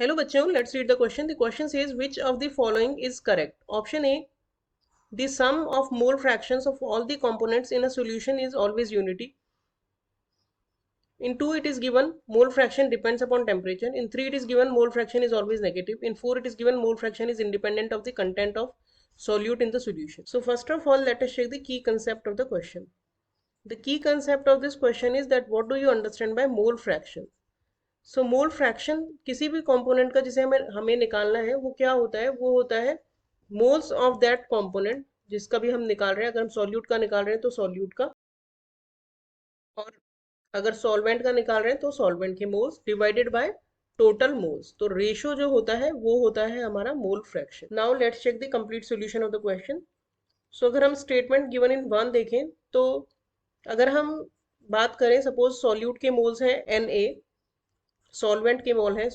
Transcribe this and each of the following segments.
Hello बच्चों, let's read the question. The question says which of the following is correct? Option A, the sum of mole fractions of all the components in a solution is always unity. In 2 it is given mole fraction depends upon temperature. In 3 it is given mole fraction is always negative. In 4 it is given mole fraction is independent of the content of solute in the solution. So first of all, let us check the key concept of the question. The key concept of this question is that what do you understand by mole fraction? So mole fraction किसी भी component का जिसे हमें निकालना है वो क्या होता है, वो होता है मोल्स ऑफ दैट कंपोनेंट जिसका भी हम निकाल रहे हैं. अगर हम सॉल्यूट का निकाल रहे हैं तो सॉल्यूट का, और अगर सॉल्वेंट का निकाल रहे हैं तो सॉल्वेंट के moles divided by total moles. तो रेशो जो होता है वो होता है हमारा mole fraction. Now let's check the complete solution of the question. So अगर हम स्टेटमेंट गिवन इन 1 देखें तो अगर हम बात करें, सपोज सॉल्यूट के मोल्स हैं Na, सॉल्वेंट के मोल हैं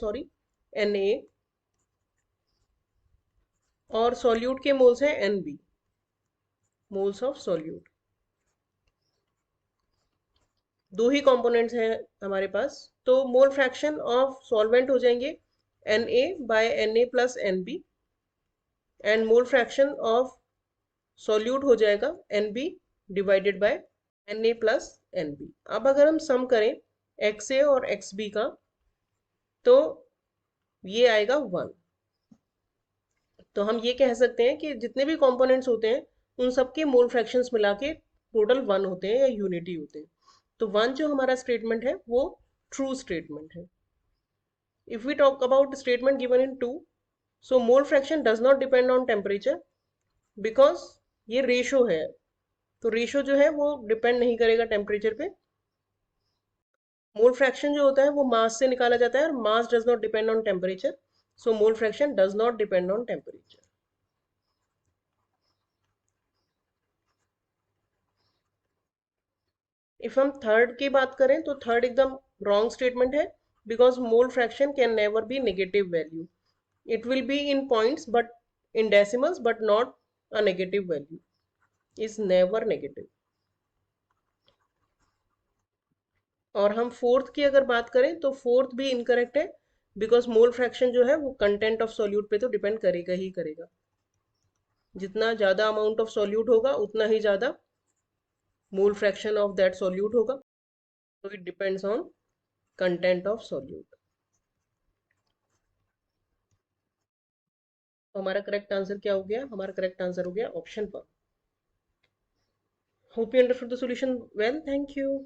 Na, और सॉल्यूट के मोल्स हैं Nb, मोल्स ऑफ सॉल्यूट. दो ही कंपोनेंट्स हैं हमारे पास, तो मोल फ्रैक्शन ऑफ सॉल्वेंट हो जाएंगे Na by Na plus Nb, and mole fraction of solute हो जाएगा Nb divided by Na plus Nb. अब अगर हम सम करें Xa और Xb का तो ये आएगा 1. तो हम ये कह सकते हैं कि जितने भी कंपोनेंट्स होते हैं उन सबके मोल फ्रैक्शंस मिला के टोटल 1 होते हैं या यूनिटी होते हैं. तो 1 जो हमारा स्टेटमेंट है वो ट्रू स्टेटमेंट है. If we talk about statement given in 2, so mole fraction does not depend on temperature because ये रेशो है. तो रेशो जो है वो डिपेंड नहीं करेगा टेम्परेचर पे. मोल फ्रैक्शन जो होता है वो मास से निकाला जाता है और mass does not depend on temperature. So mole fraction does not depend on temperature. If हम थर्ड की बात करें तो थर्ड एकदम रॉन्ग स्टेटमेंट है because mole fraction can never be negative value. It will be in points but in decimals but not a negative value, is never negative. और हम fourth की अगर बात करें तो फोर्थ भी इनकरेक्ट है बिकॉज मोल फ्रैक्शन जो है वो कंटेंट ऑफ सॉल्यूट पे तो डिपेंड करेगा ही करेगा. जितना ज़्यादा अमाउंट ऑफ सॉल्यूट होगा उतना ही ज़्यादा मोल फ्रैक्शन ऑफ दैट सॉल्यूट होगा. तो it depends on content of solute. तो हमारा करेक्ट आंसर क्या हो गया? हमारा करेक्ट आंसर हो गया ऑप्शन पर. Hope you understood the solution well. Thank you.